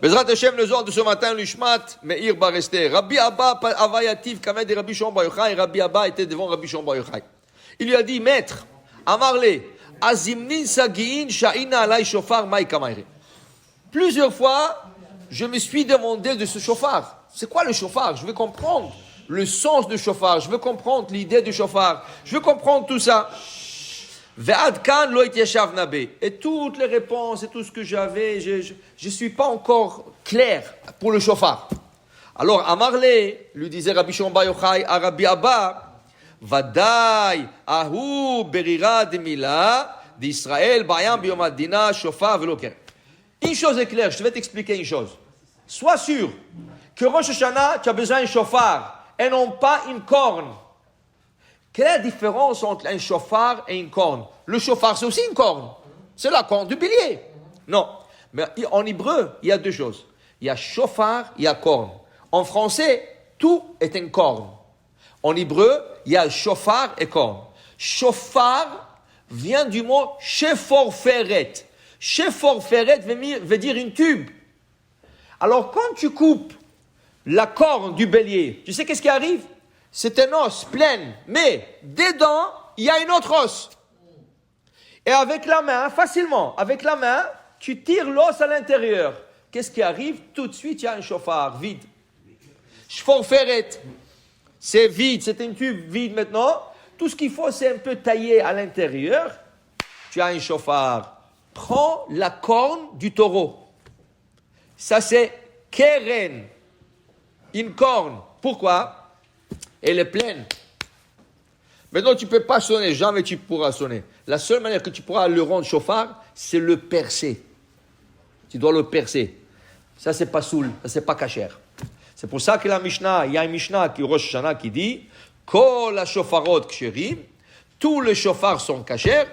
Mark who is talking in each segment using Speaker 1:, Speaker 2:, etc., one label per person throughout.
Speaker 1: Bezrat Hashem, le soir de ce matin, l'Ishmat, Meir va rester. Rabbi Abba, Avayativ, Kamed et Rabbi Shimon Bar Yochai. Rabbi Abba était devant Rabbi Shimon Bar Yochai. Il lui a dit, maître, Amarle, Azimnin Sagiin, Sha'ina Alay Shofar, Mai Kamaire. Plusieurs fois, je me suis demandé de ce shofar. C'est quoi le shofar? Je veux comprendre le sens du shofar. Je veux comprendre l'idée du shofar. Je veux comprendre tout ça. Et toutes les réponses et tout ce que j'avais, je ne suis pas encore clair pour le shofar. Alors, Amarle, lui disait Rabbi Shimon Bar Yochai à Rabbi Abba, Vadai, Ahu, Berira, Demila, d'Israël, Bayam, Biomadina, Shofar, Veloker. Une chose est claire, je vais t'expliquer une chose. Sois sûr que Rosh Hashanah, tu as besoin d'un shofar et non pas une corne. Quelle est la différence entre un shofar et une corne? Le shofar, c'est aussi une corne. C'est la corne du bélier. Non. Mais en hébreu, il y a deux choses. Il y a shofar, il y a corne. En français, tout est une corne. En hébreu, il y a shofar et corne. Shofar vient du mot sheforferet. Sheforferet veut dire une tube. Alors, quand tu coupes la corne du bélier, tu sais qu'est-ce qui arrive? C'est un os plein, mais dedans, il y a une autre os. Et avec la main, facilement, avec la main, tu tires l'os à l'intérieur. Qu'est-ce qui arrive? Tout de suite, il y a un shofar vide. Shforferet, c'est vide, c'est une tube vide maintenant. Tout ce qu'il faut, c'est un peu tailler à l'intérieur. Tu as un shofar. Prends la corne du taureau. Ça, c'est keren, une corne. Pourquoi? Elle est pleine. Maintenant, tu ne peux pas sonner, jamais tu pourras sonner. La seule manière que tu pourras le rendre shofar, c'est le percer. Tu dois le percer. Ça, c'est pas soul, ça, c'est pas kasher. C'est pour ça que la Mishnah, il y a une Mishnah qui Rosh Hashanah qui dit Kol ha-shofarot ksherim, tous les shofars sont kasher,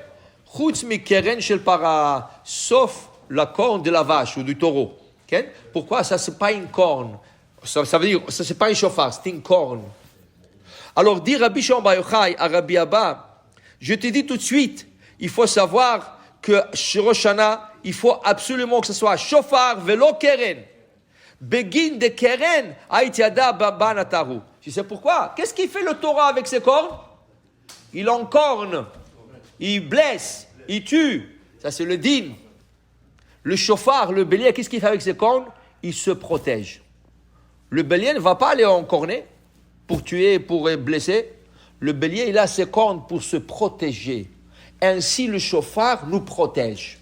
Speaker 1: chutz mi-keren shel para, sauf la corne de la vache ou du taureau. Okay? Pourquoi? Ça, c'est pas une corne. Ça veut dire, ça, c'est pas un shofar, c'est une corne. Alors, dit Rabbi Shimon Bar Yochai à Rabbi Abba, je te dis tout de suite, il faut savoir que chez Rosh Hashanah, il faut absolument que ce soit shofar velo keren. Begin de keren, ait yada baba nataru. Tu sais pourquoi? Qu'est-ce qu'il fait le Torah avec ses cornes? Il encorne, il blesse, il tue. Ça, c'est le din. Le shofar, le bélier, qu'est-ce qu'il fait avec ses cornes? Il se protège. Le bélier ne va pas aller encorner pour tuer, pour blesser. Le bélier, il a ses cornes pour se protéger. Ainsi, le shofar nous protège.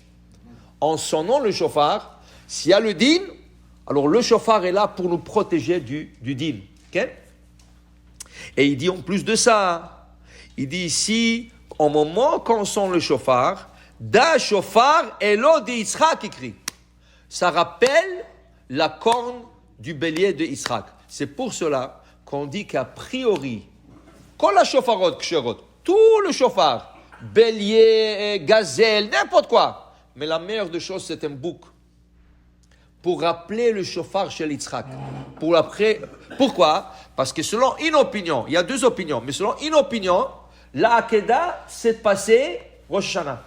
Speaker 1: En sonnant le shofar, s'il y a le din, alors le shofar est là pour nous protéger du din. Okay? Et il dit en plus de ça, il dit ici, au moment qu'on sonne le shofar, da shofar elo de Yitzhak écrit. Ça rappelle la corne du bélier de Yitzhak. C'est pour cela qu'on dit qu'a priori, kol ha-shofarot ksherot, tout le shofar, bélier, gazelle, n'importe quoi. Mais la meilleure des choses, c'est un bouc. Pour rappeler le shofar chez Yitzhak. Pourquoi? Parce que selon une opinion, il y a deux opinions, mais selon une opinion, la Hakeda s'est passée Rosh Hashanah.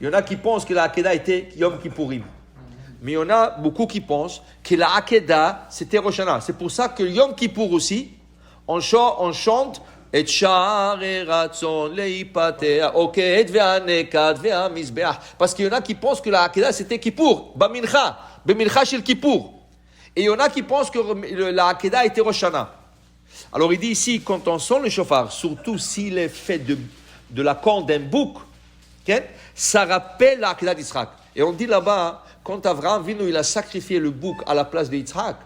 Speaker 1: Il y en a qui pensent que la Hakeda était Yom Kippourim. Mais il y en a beaucoup qui pensent que la Hakeda, c'était Rosh Hashanah. C'est pour ça que Yom Kippour aussi, on chante Et share ratzon leipatea oket ve'anekad ve'amizbeach. Parce qu'il y en a qui pensent que la Hakeda, c'était Kippour, B'mincha shel Kippour. Et il y en a qui pensent que la Hakeda était Rosh Hashanah. Alors il dit ici, quand on sonne le shofar, surtout s'il est fait de la corne d'un bouc, okay, ça rappelle la Hakeda d'Yitzhak. Et on dit là-bas, quand Avraham Avinu, il a sacrifié le bouc à la place de Yitzhak,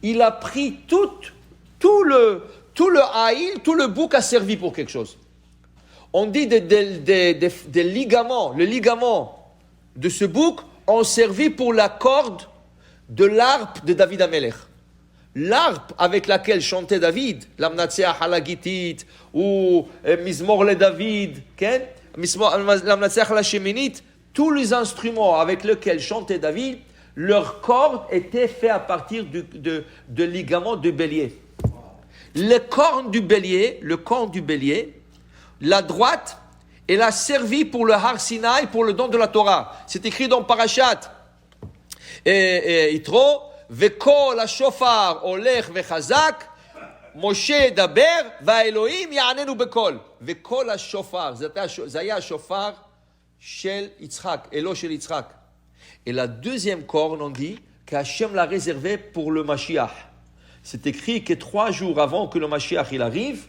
Speaker 1: il a pris tout le haïl, tout le bouc a servi pour quelque chose. On dit des ligaments, le ligament de ce bouc ont servi pour la corde de l'arpe de David Amelech. L'arpe avec laquelle chantait David, l'Amnatseach Halagitit ou Mizmor le David, l'Amnatseach Hasheminit, tous les instruments avec lesquels chantait David, leur corde était faite à partir de ligaments de bélier. Le corne du bélier, la droite, elle a servi pour le Har Sinaï, pour le don de la Torah. C'est écrit dans Parashat. יתרו, וכל השופר הולך וחזק, משה ידבר, והאלוהים יעננו בקול. וכל השופר, זה היה השופר של יצחק, אלוה של יצחק. Et la deuxième corne, on dit qu'Hachem l'a réservé pour le Mashiach. C'est écrit que 3 jours avant que le Mashiach il arrive,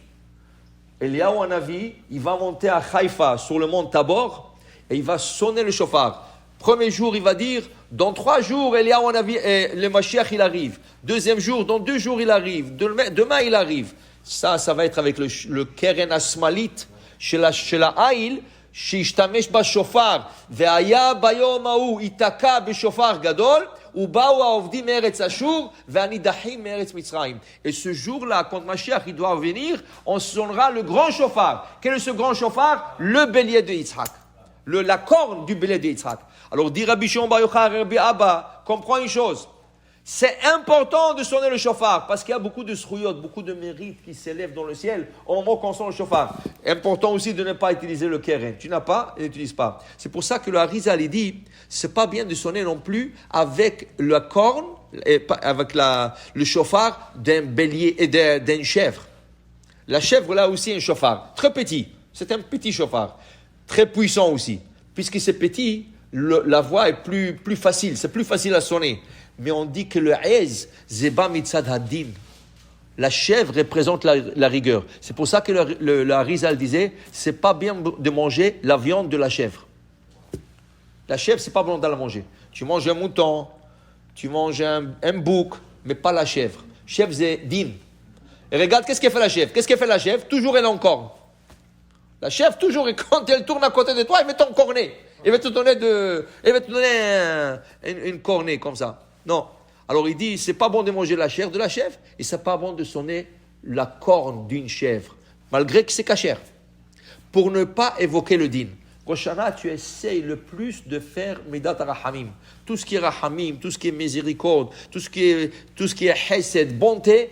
Speaker 1: Eliyahu Hanavi, il va monter à Haïfa, sur le mont Tabor, et il va sonner le shofar. Premier jour, il va dire, dans 3 jours, Eliyahu Hanavi, le Mashiach il arrive. Deuxième jour, dans 2 jours, il arrive. Demain, il arrive. Ça va être avec le Keren Asmalit, chez la Haïl, שהשתמש בשופר, והיה ביום ההוא ייתקע בשופר גדול, ובאו העובדים מארץ אשור, והנידחים מארץ מצרים. Et ce jour-là, quand Mashiach il doit venir, on sonnera le grand chauffard. Quel est ce grand chauffard? Le bélier de Yitzhak. La corne du bélier de Yitzhak. Alors, dit Rabbi Shimon Bar Yochai, Rabbi Abba, comprends une chose. C'est important de sonner le chauffard parce qu'il y a beaucoup de srouyot, beaucoup de mérites qui s'élèvent dans le ciel au moment qu'on sonne le chauffard. Important aussi de ne pas utiliser le keren. Tu n'as pas, n'utilise pas. C'est pour ça que le Harizal il dit, c'est pas bien de sonner non plus avec la corne, avec le chauffard d'un bélier et d'une chèvre. La chèvre là aussi un chauffard, très petit. C'est un petit chauffard, très puissant aussi. Puisque c'est petit, la voix est plus facile, c'est plus facile à sonner. Mais on dit que le Hez, Zeba Mitzad Hadin. La chèvre représente la rigueur. C'est pour ça que le Harizal disait, c'est pas bien de manger la viande de la chèvre. La chèvre, c'est pas bon de la manger. Tu manges un mouton, tu manges un bouc, mais pas la chèvre. Chèvre, c'est din. Et regarde, qu'est-ce qu'elle fait la chèvre? Qu'est-ce qu'elle fait la chèvre? Toujours elle est en corne. La chèvre, toujours, et quand elle tourne à côté de toi, elle va t'encorner. Elle va te donner une cornée comme ça. Non. Alors il dit, c'est pas bon de manger la chair de la chèvre et c'est pas bon de sonner la corne d'une chèvre, malgré que c'est cachère. Pour ne pas évoquer le din. Rosh Hashanah, tu essayes le plus de faire Midat Rahamim. Tout ce qui est Rahamim, tout ce qui est miséricorde, tout ce qui est Hesed, bonté,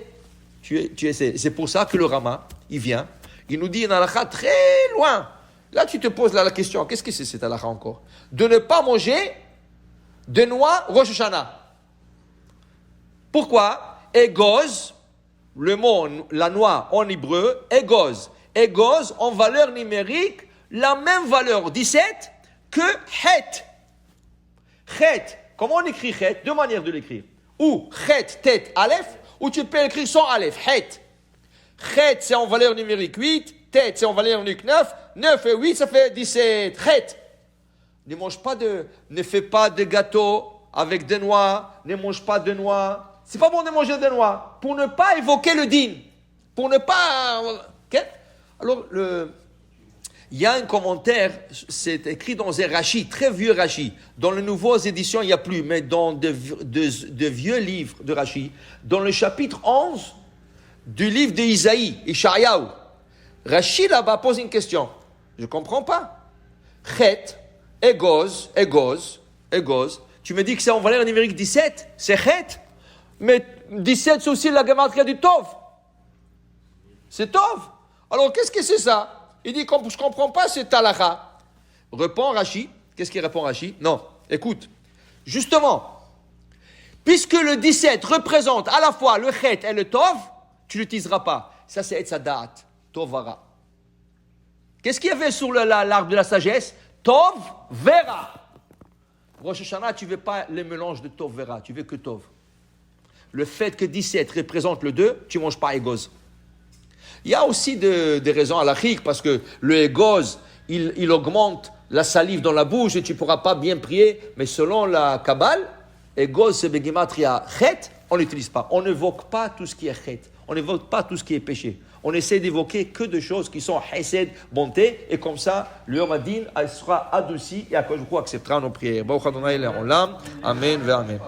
Speaker 1: tu essaies. C'est pour ça que le Rama, il vient, il nous dit une halakha très loin. Là, tu te poses la question, qu'est-ce que c'est cette halakha encore? De ne pas manger de noix Rosh Hashanah. Pourquoi? Égoz, le mot, la noix en hébreu, égoz. Égoz, en valeur numérique, la même valeur 17 que het. Het, comment on écrit het? 2 manières de l'écrire. Ou het, tête, aleph, ou tu peux l'écrire sans aleph, het. Het, c'est en valeur numérique 8, tête, c'est en valeur numérique 9, 9 et 8, ça fait 17. Het. Ne fais pas de gâteau avec des noix, ne mange pas de noix. C'est pas bon de manger des noix, pour ne pas évoquer le din, pour ne pas... Okay? Alors, il y a un commentaire, c'est écrit dans un Rashi, très vieux Rashi. Dans les nouvelles éditions, il n'y a plus, mais dans de vieux livres de Rashi, dans le chapitre 11 du livre d'Isaïe, Ishayahu, Rashi là-bas pose une question. Je ne comprends pas. Chet, égoz, tu me dis que c'est en valeur numérique 17, c'est chet. Mais 17, c'est aussi la gematria du Tov. C'est Tov. Alors, qu'est-ce que c'est ça? Il dit, je ne comprends pas, c'est Talakha. Répond Rashi. Qu'est-ce qu'il répond Rashi? Non, écoute. Justement, puisque le 17 représente à la fois le Chet et le Tov, tu ne l'utiliseras pas. Ça, c'est Etzadat, Tovara. Qu'est-ce qu'il y avait sur l'arbre de la sagesse? Tov, Vera. Rosh Hashanah, tu ne veux pas le mélange de Tov, Vera. Tu veux que Tov. Le fait que 17 représente le 2, tu ne manges pas égoz. Il y a aussi des raisons halachiques, parce que le égoz, il augmente la salive dans la bouche et tu ne pourras pas bien prier. Mais selon la Kabbale, égoz, c'est begematria chet, on n'utilise pas. On n'évoque pas tout ce qui est chet. On n'évoque pas tout ce qui est péché. On essaie d'évoquer que des choses qui sont hesed, bonté, et comme ça, le Yom Hadin sera adouci et Akadosh Baruch Hu acceptera nos prières. Baruch Adonai Le'olam. Amen ve Amen.